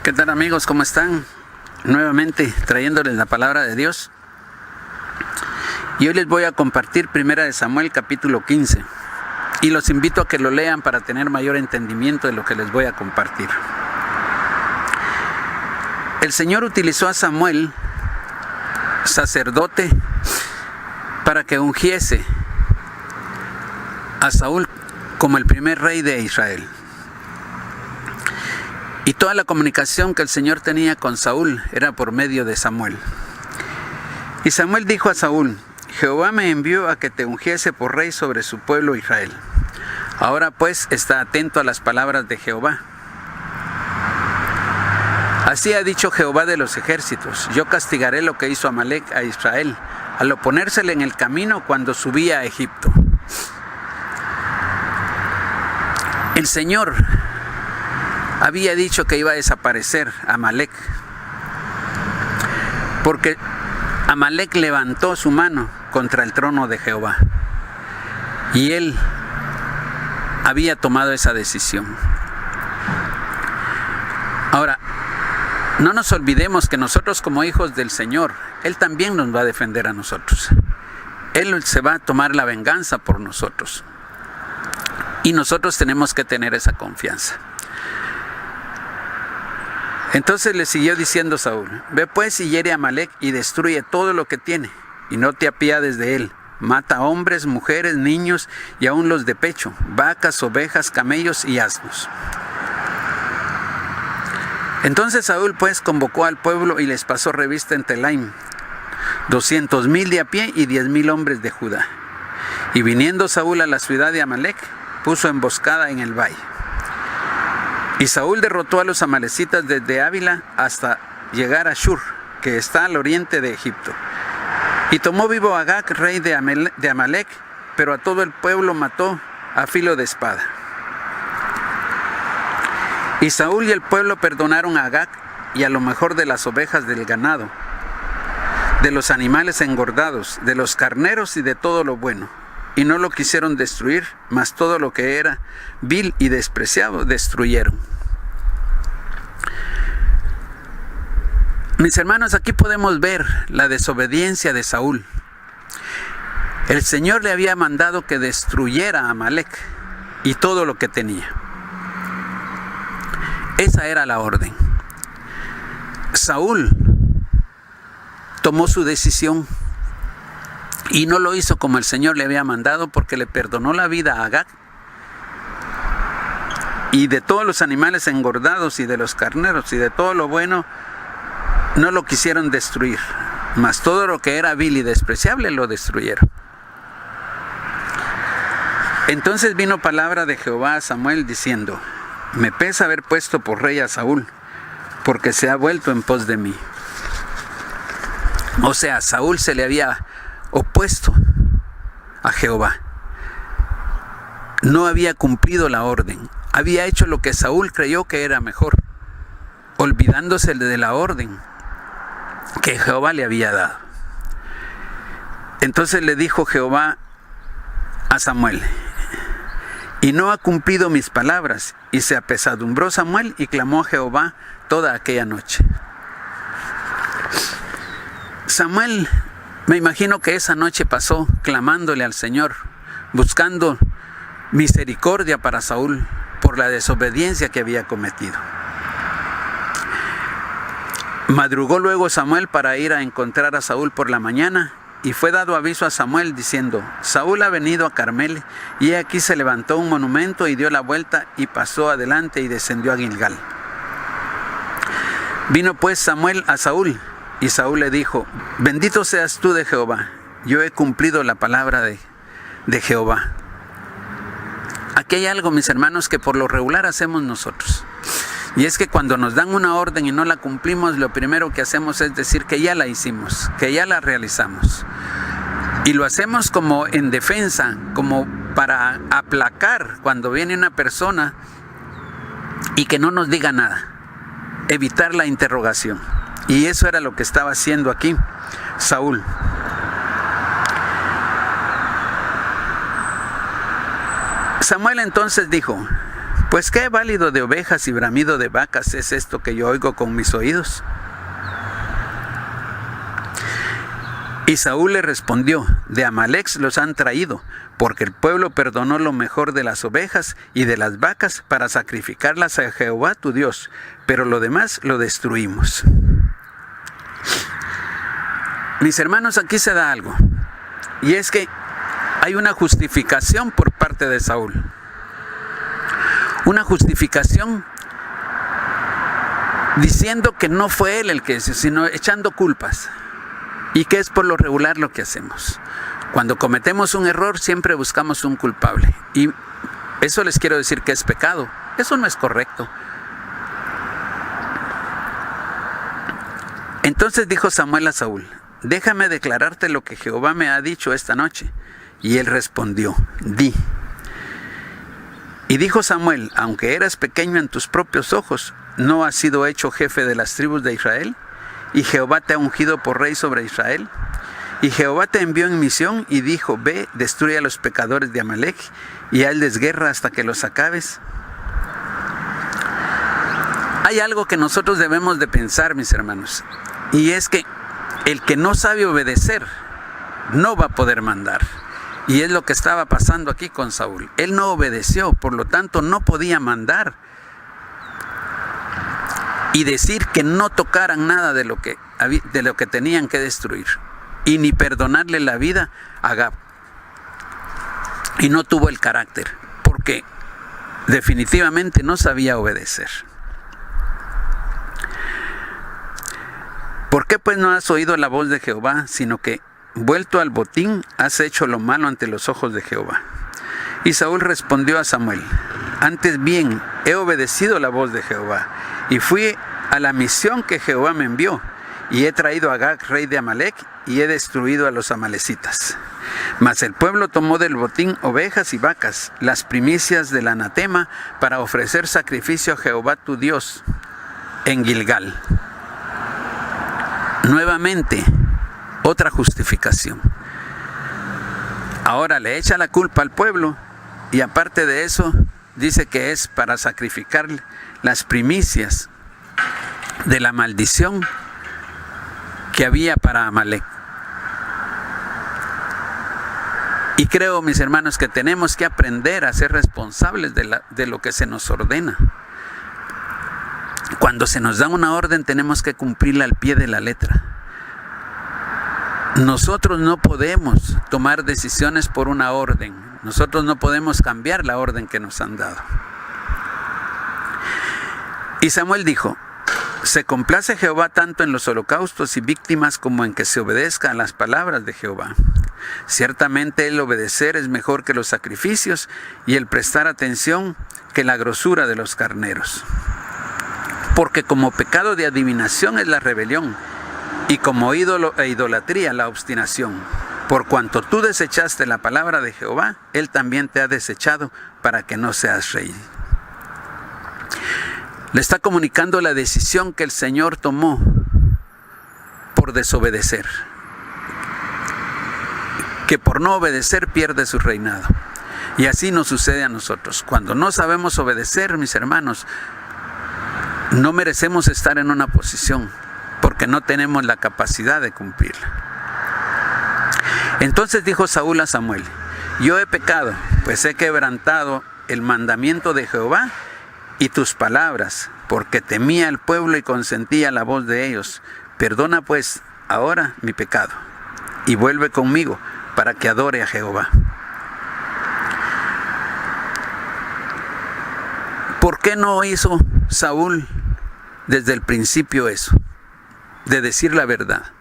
¿Qué tal, amigos? ¿Cómo están? Nuevamente trayéndoles la palabra de Dios. Y hoy les voy a compartir 1 Samuel capítulo 15. Y los invito a que lo lean para tener mayor entendimiento de lo que les voy a compartir. El Señor utilizó a Samuel, sacerdote, para que ungiese a Saúl como el primer rey de Israel. Y toda la comunicación que el Señor tenía con Saúl era por medio de Samuel. Y Samuel dijo a Saúl: Jehová me envió a que te ungiese por rey sobre su pueblo Israel. Ahora pues está atento a las palabras de Jehová. Así ha dicho Jehová de los ejércitos: yo castigaré lo que hizo Amalec a Israel, al oponérsele en el camino cuando subía a Egipto. El Señor había dicho que iba a desaparecer Amalec, porque Amalec levantó su mano contra el trono de Jehová, y él había tomado esa decisión. Ahora, no nos olvidemos que nosotros, como hijos del Señor, Él también nos va a defender a nosotros. Él se va a tomar la venganza por nosotros, y nosotros tenemos que tener esa confianza. Entonces le siguió diciendo Saúl: ve pues y hiere a Amalec y destruye todo lo que tiene, y no te apiades de él. Mata a hombres, mujeres, niños y aun los de pecho, vacas, ovejas, camellos y asnos. Entonces Saúl pues convocó al pueblo y les pasó revista en Telaim, 200,000 de a pie y 10,000 hombres de Judá. Y viniendo Saúl a la ciudad de Amalec, puso emboscada en el valle. Y Saúl derrotó a los amalecitas desde Ávila hasta llegar a Shur, que está al oriente de Egipto. Y tomó vivo a Agag, rey de Amalec, pero a todo el pueblo mató a filo de espada. Y Saúl y el pueblo perdonaron a Agag y a lo mejor de las ovejas del ganado, de los animales engordados, de los carneros y de todo lo bueno. Y no lo quisieron destruir, mas todo lo que era vil y despreciado destruyeron. Mis hermanos, aquí podemos ver la desobediencia de Saúl. El Señor le había mandado que destruyera a Amalec y todo lo que tenía. Esa era la orden. Saúl tomó su decisión y no lo hizo como el Señor le había mandado, porque le perdonó la vida a Agag y de todos los animales engordados y de los carneros y de todo lo bueno no lo quisieron destruir, mas todo lo que era vil y despreciable lo destruyeron. Entonces vino palabra de Jehová a Samuel diciendo: me pesa haber puesto por rey a Saúl, porque se ha vuelto en pos de mí. O sea, Saúl se le había opuesto a Jehová. No había cumplido la orden. Había hecho lo que Saúl creyó que era mejor, olvidándose de la orden que Jehová le había dado. Entonces le dijo Jehová a Samuel: y no ha cumplido mis palabras. Y se apesadumbró Samuel y clamó a Jehová toda aquella noche. Samuel, me imagino que esa noche pasó clamándole al Señor, buscando misericordia para Saúl por la desobediencia que había cometido. Madrugó luego Samuel para ir a encontrar a Saúl por la mañana, y fue dado aviso a Samuel diciendo: Saúl ha venido a Carmel, y aquí se levantó un monumento y dio la vuelta y pasó adelante y descendió a Gilgal. Vino pues Samuel a Saúl, y Saúl le dijo: bendito seas tú de Jehová, yo he cumplido la palabra de Jehová. Aquí hay algo, mis hermanos, que por lo regular hacemos nosotros. Y es que cuando nos dan una orden y no la cumplimos, lo primero que hacemos es decir que ya la hicimos, que ya la realizamos. Y lo hacemos como en defensa, como para aplacar cuando viene una persona y que no nos diga nada. Evitar la interrogación. Y eso era lo que estaba haciendo aquí Saúl. Samuel entonces dijo: Pues qué válido de ovejas y bramido de vacas es esto que yo oigo con mis oídos. Y Saúl le respondió: de Amalec los han traído, porque el pueblo perdonó lo mejor de las ovejas y de las vacas para sacrificarlas a Jehová tu Dios, pero lo demás lo destruimos. Mis hermanos, aquí se da algo, y es que hay una justificación por parte de Saúl. Una justificación diciendo que no fue él el que hizo, sino echando culpas. Y que es por lo regular lo que hacemos. Cuando cometemos un error siempre buscamos un culpable. Y eso les quiero decir que es pecado. Eso no es correcto. Entonces dijo Samuel a Saúl: déjame declararte lo que Jehová me ha dicho esta noche. Y él respondió: di. Y dijo Samuel: aunque eras pequeño en tus propios ojos, ¿no has sido hecho jefe de las tribus de Israel? Y Jehová te ha ungido por rey sobre Israel. Y Jehová te envió en misión y dijo: ve, destruye a los pecadores de Amalec y hazles guerra hasta que los acabes. Hay algo que nosotros debemos de pensar, mis hermanos, y es que el que no sabe obedecer no va a poder mandar. Y es lo que estaba pasando aquí con Saúl. Él no obedeció, por lo tanto no podía mandar y decir que no tocaran nada de lo que tenían que destruir, y ni perdonarle la vida a Gab. Y no tuvo el carácter, porque definitivamente no sabía obedecer. ¿Por qué pues no has oído la voz de Jehová, sino que, vuelto al botín, has hecho lo malo ante los ojos de Jehová? Y Saúl respondió a Samuel: antes bien, he obedecido la voz de Jehová, y fui a la misión que Jehová me envió, y he traído a Agag, rey de Amalec, y he destruido a los amalecitas. Mas el pueblo tomó del botín ovejas y vacas, las primicias del anatema, para ofrecer sacrificio a Jehová tu Dios en Gilgal. Nuevamente, otra justificación. Ahora le echa la culpa al pueblo, y aparte de eso, dice que es para sacrificar las primicias de la maldición que había para Amalec. Y creo, mis hermanos, que tenemos que aprender a ser responsables de lo que se nos ordena. Cuando se nos da una orden, tenemos que cumplirla al pie de la letra. Nosotros no podemos tomar decisiones por una orden. Nosotros no podemos cambiar la orden que nos han dado. Y Samuel dijo: se complace Jehová tanto en los holocaustos y víctimas como en que se obedezca a las palabras de Jehová. Ciertamente el obedecer es mejor que los sacrificios, y el prestar atención que la grosura de los carneros. Porque como pecado de adivinación es la rebelión, y como ídolo e idolatría la obstinación. Por cuanto tú desechaste la palabra de Jehová, él también te ha desechado para que no seas rey. Le está comunicando la decisión que el Señor tomó por desobedecer. Que por no obedecer pierde su reinado. Y así nos sucede a nosotros. Cuando no sabemos obedecer, mis hermanos, no merecemos estar en una posición, porque no tenemos la capacidad de cumplirla. Entonces dijo Saúl a Samuel: yo he pecado, pues he quebrantado el mandamiento de Jehová y tus palabras, porque temía al pueblo y consentía la voz de ellos. Perdona pues ahora mi pecado, y vuelve conmigo para que adore a Jehová. ¿Por qué no hizo Saúl desde el principio eso? De decir la verdad,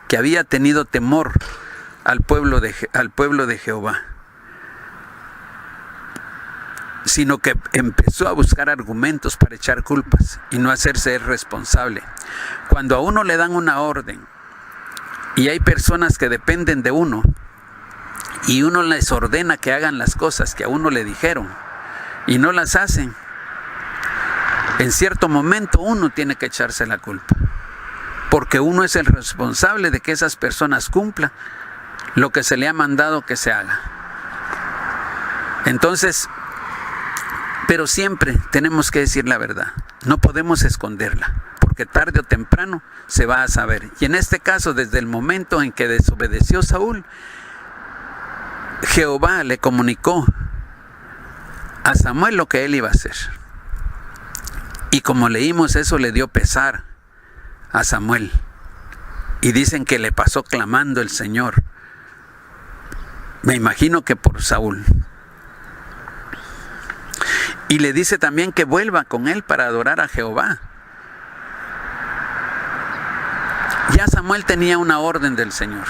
que había tenido temor al pueblo de Jehová, sino que empezó a buscar argumentos para echar culpas y no hacerse responsable. Cuando a uno le dan una orden y hay personas que dependen de uno y uno les ordena que hagan las cosas que a uno le dijeron y no las hacen, en cierto momento uno tiene que echarse la culpa, porque uno es el responsable de que esas personas cumplan lo que se le ha mandado que se haga. Entonces, Pero siempre tenemos que decir la verdad. No podemos esconderla, porque tarde o temprano se va a saber. Y en este caso, desde el momento en que desobedeció Saúl, Jehová le comunicó a Samuel lo que él iba a hacer. Y como leímos, eso le dio pesar a Samuel. Y dicen que le pasó clamando el Señor. Me imagino que por Saúl. Y le dice también que vuelva con él para adorar a Jehová. Ya Samuel tenía una orden del Señor,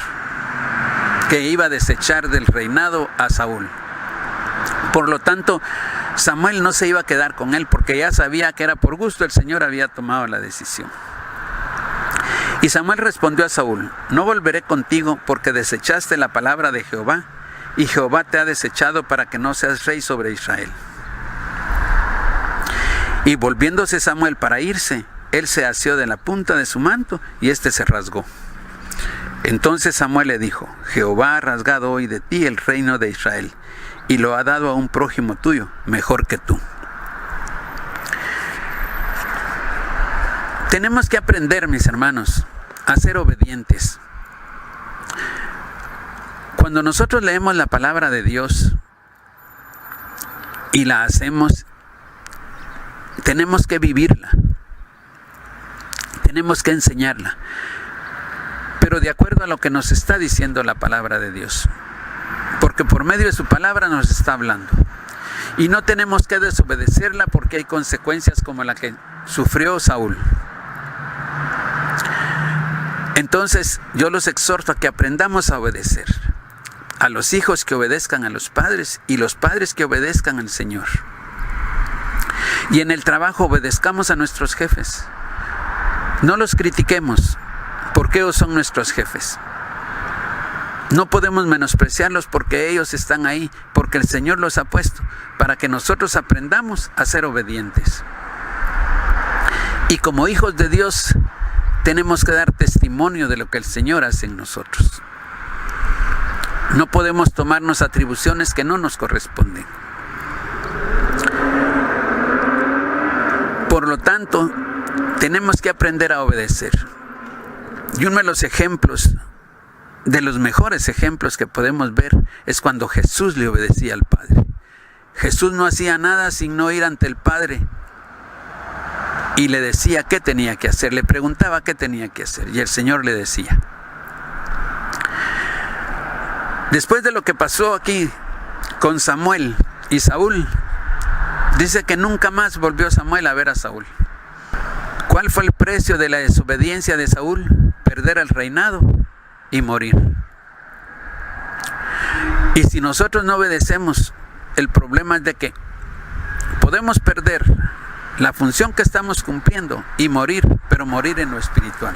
que iba a desechar del reinado a Saúl. Por lo tanto, Samuel no se iba a quedar con él, porque ya sabía que era por gusto, el Señor había tomado la decisión. Y Samuel respondió a Saúl: no volveré contigo, porque desechaste la palabra de Jehová, y Jehová te ha desechado para que no seas rey sobre Israel. Y volviéndose Samuel para irse, él se asió de la punta de su manto, y éste se rasgó. Entonces Samuel le dijo: Jehová ha rasgado hoy de ti el reino de Israel, y lo ha dado a un prójimo tuyo, mejor que tú. Tenemos que aprender, mis hermanos, a ser obedientes. Cuando nosotros leemos la palabra de Dios y la hacemos, tenemos que vivirla, tenemos que enseñarla, pero de acuerdo a lo que nos está diciendo la palabra de Dios, porque por medio de su palabra nos está hablando. Y no tenemos que desobedecerla, porque hay consecuencias como la que sufrió Saúl. Entonces yo los exhorto a que aprendamos a obedecer. A los hijos que obedezcan a los padres, y los padres que obedezcan al Señor. Y en el trabajo obedezcamos a nuestros jefes. No los critiquemos, porque ellos son nuestros jefes. No podemos menospreciarlos, porque ellos están ahí, porque el Señor los ha puesto, para que nosotros aprendamos a ser obedientes. Y como hijos de Dios, tenemos que dar testimonio de lo que el Señor hace en nosotros. No podemos tomarnos atribuciones que no nos corresponden. Por lo tanto, tenemos que aprender a obedecer. Y uno de los ejemplos, de los mejores ejemplos que podemos ver, es cuando Jesús le obedecía al Padre. Jesús no hacía nada sin no ir ante el Padre y le decía qué tenía que hacer, le preguntaba qué tenía que hacer, y el Señor le decía. Después de lo que pasó aquí con Samuel y Saúl, dice que nunca más volvió Samuel a ver a Saúl. ¿Cuál fue el precio de la desobediencia de Saúl? Perder el reinado y morir. Y si nosotros no obedecemos, el problema es de que podemos perder la función que estamos cumpliendo y morir, pero morir en lo espiritual.